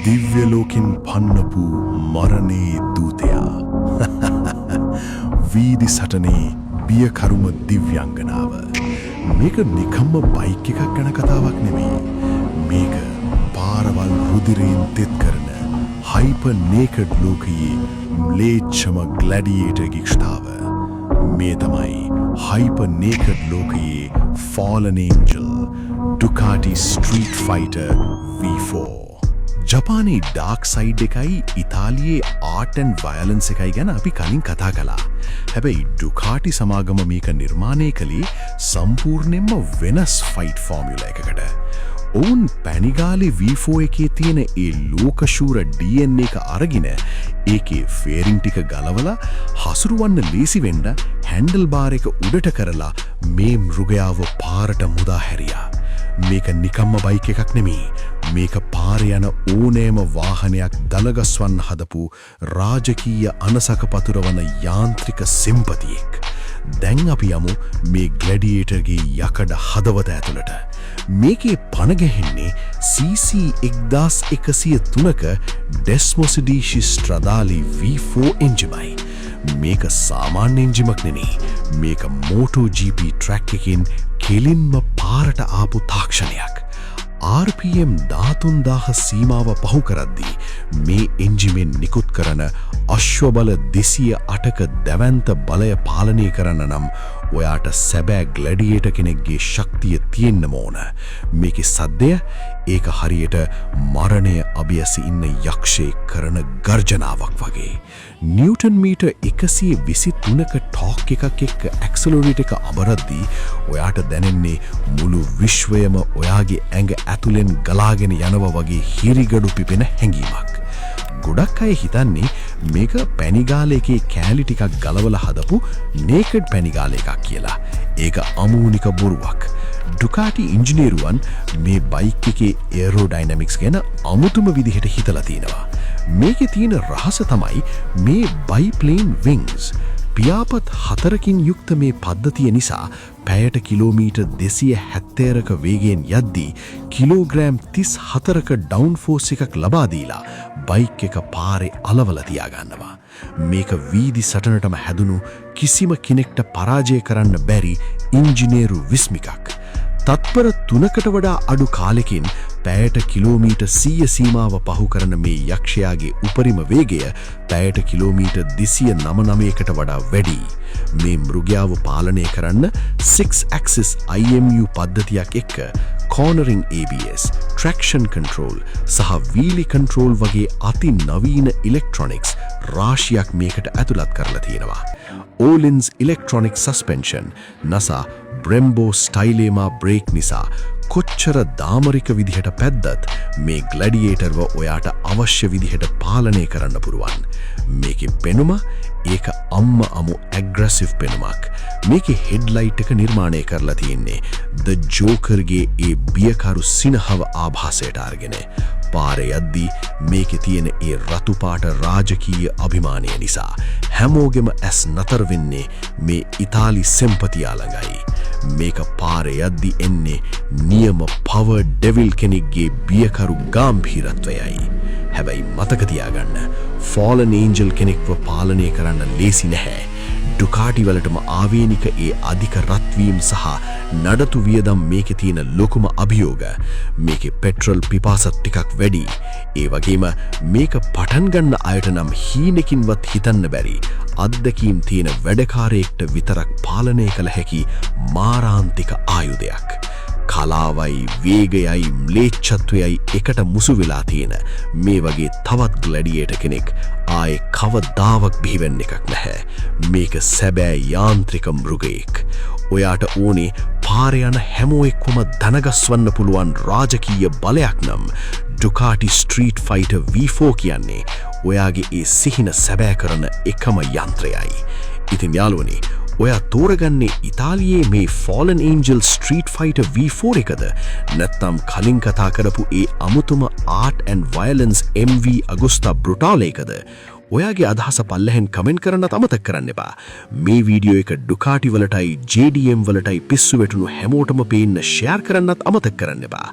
දිව්‍ය ලෝකෙන් පන්නපු මරණේ දූතයා. වීදි සටනේ බියකරුම දිව්‍යංගනාව. මේක නිකම්ම බයික් එකක් ගැන කතාවක් නෙමෙයි. මේක පාරවල් රුධිරයෙන් තෙත් කරන හයිපර් නේකඩ් ලෝකයේ ම්ලේච්ඡම ග්ලැඩියේටර් ගික්ෂතාව. මේ තමයි හයිපර් නේකඩ් ලෝකයේ fallen angel Ducati Street Fighter V4. ජපානයේ ඩාර්ක් සයිඩ් එකයි ඉතාලියේ ආර්ට් ඇන්ඩ් වයලන්ස් එකයි ගැන අපි කලින් කතා කළා. හැබැයි ඩුකාටි සමාගම මේක නිර්මාණය කළේ සම්පූර්ණයෙන්ම වෙනස් ෆයිට් ෆෝමියුලා එකකට. ඔවුන් පැණිගාලේ V4 එකේ තියෙන ඒ ලෝකශූර DNA එක අරගෙන ඒකේ ෆේරින් ටික ගලවලා හසුරුවන්න ලේසි වෙන්න හැන්ඩල් බාර් එක උඩට කරලා මේ මෘගයාව පාරට මුදා හැරියා. මේක නිකම්ම බයික් එකක් නෙමෙයි. මේක පාරේ යන ඕනෑම වාහනයක් දලගස්වන්න හදපු රාජකීය අනසක පතුරවන යාන්ත්‍රික සිම්පතියෙක්. දැන් අපි යමු මේ ග්ලැඩියේටර්ගේ යකඩ හදවත ඇතුළට. මේකේ පණ ගැහෙන්නේ CC 1103ක ඩෙස්මොසිඩීෂි ස්ට්‍රදාලි V4 එන්ජිමයි. මේක සාමාන්‍ය එන්ජිමක් නෙමෙයි. මේක MotoGP ට්‍රැක් එකකින් කෙලින්ම පාරට ආපු තාක්ෂණයක්. RPM 13000 සීමාව පහු කරද්දී මේ එන්ජිමෙන් නිකුත් කරන අශ්වබල 208ක දැවැන්ත බලය පාලනය කරන්න නම් ඔයාට සැබෑ ග්ලැඩියේටර් කෙනෙක්ගේ ශක්තිය තියෙන්න ඕන. මේකේ සද්දය ඒක හරියට මරණය අභියස ඉන්න යක්ෂයෙක් කරන ගර්ජනාවක් වගේ. නිව්ටන් මීටර් 123ක ටෝක් එකක් එක්ක ඇක්සලරේටර් එක අබරද්දී ඔයාට දැනෙන්නේ මුළු විශ්වයම ඔයාගේ ඇඟ ඇතුලෙන් ගලාගෙන යනවා වගේ හිරිගඩු පිපෙන හැඟීමක්. ගොඩක් අය හිතන්නේ මේක පැණිගාල එකේ කෑලි ටිකක් ගලවලා හදපු නේකඩ් පැණිගාල එකක් කියලා. ඒක අමූනික බොරුවක්. ඩුකාටි ඉංජිනේරුවන් මේ බයික් එකේ ඒරෝඩයිනමික්ස් ගැන අමුතුම විදිහට හිතලා තිනවා. මේකේ තියෙන රහස තමයි මේ බයිප්ලේන් විංස්. පියාපත් 4කින් යුක්ත මේ පද්ධතිය නිසා පැයට කිලෝමීටර් 270ක වේගයෙන් යද්දී කිලෝග්‍රෑම් 34ක ඩවුන් ෆෝස් එකක් ලබා දීලා බයික් එක පාරේ අලවලා තියාගන්නවා. මේක වීදි සටනටම හැදුණු කිසිම කෙනෙක්ට පරාජය කරන්න බැරි ඉංජිනේරු විස්මිකක්. තත්පර 3කට වඩා අඩු කාලෙකින් පැයට කිලෝමීටර් 100 සීමාව පහු කරන මේ යක්ෂයාගේ උපරිම වේගය පැයට කිලෝමීටර් 299කට වඩා වැඩි. මේ මෘගයාව පාලනය කරන්න 6 axis IMU පද්ධතියක් එක්ක cornering ABS, traction control සහ wheelie control වගේ අති නවීන ඉලෙක්ට්‍රොනික්ස් රාශියක් මේකට ඇතුළත් කරලා තියෙනවා. Öhlins electronic suspension NASA Brembo Stylema brake නිසා කොච්චර දාමරික විදිහට පැද්දත් මේ ග්ලැඩියේටර්ව ඔයාට අවශ්‍ය විදිහට පාලනය කරන්න පුරුවන්. මේකේ පෙනුම ඒක අමු ඇග්‍රෙසිව් පෙනුමක්. මේකේ හෙඩ්ලයිට් එක නිර්මාණය කරලා තියෙන්නේ The Jokerගේ ඒ බියකරු සිනහව ආභාසයට අරගෙන. පාරේ යද්දී මේකේ තියෙන ඒ රතු පාට රාජකීය අභිමානය නිසා හැමෝගෙම ඇස් නතර වෙන්නේ මේ ඉතාලි සෙම්පතියා ළඟයි. මේක පාරේ යද්දී එන්නේ නියම පවර් ඩෙවිල් කෙනෙක්ගේ බියකරු ගාම්භීරත්වයයි. හැබැයි මතක තියාගන්න ෆාලන් ඒන්ජල් කෙනෙක්ව පාලනය කරන්න ලේසි නැහැ. ඩුකාටි වලටම ආවේනික ඒ අධික රත්වීම් සහ නඩතු වියදම් මේකේ තියෙන ලොකුම අභියෝග. මේකේ පෙට්‍රල් පිපාසත් ටිකක් වැඩි. ඒ වගේම මේක පටන් ගන්න අයට නම් හීනකින්වත් හිතන්න බැරි අත්දැකීම් තියෙන වැඩකාරයෙක්ට විතරක් පාලනය කළ හැකි මාරාන්තික ආයුධයක්. කලාවයි වේගයයි ම්ලේච්ඡත්වයයි එකට මුසු වෙලා තියෙන මේ වගේ තවත් ග්ලැඩියේටර් කෙනෙක් ආයේ කවදාවත් බිහිවෙන්න එකක් නැහැ. මේක සැබෑ යාන්ත්‍රික මෘගයෙක්. ඔයාට ඕනේ පාරේ යන හැමෝ එක්කම දනගස්වන්න පුළුවන් රාජකීය බලයක් නම් Ducati Street Fighter V4 කියන්නේ ඔයාගේ ඒ සිහින සැබෑ කරන එකම යන්ත්‍රයයි. ඉතින් යාළුවනේ ඔයා තෝරගන්නේ ඉතාලියේ මේ Fallen Angel Street Fighter V4 එකද නැත්නම් කලින් කතා කරපු ඒ අමුතුම Art and Violence MV Agusta Brutale එකද? ඔයාගේ අදහස පල්ලෙහෙන් කමෙන්ට් කරන්නත් අමතක කරන්න එපා. මේ වීඩියෝ එක ඩුකාටි වලටයි JDM වලටයි පිස්සු වැටුණු හැමෝටම පේන්න ෂෙයාර් කරන්නත් අමතක කරන්න එපා.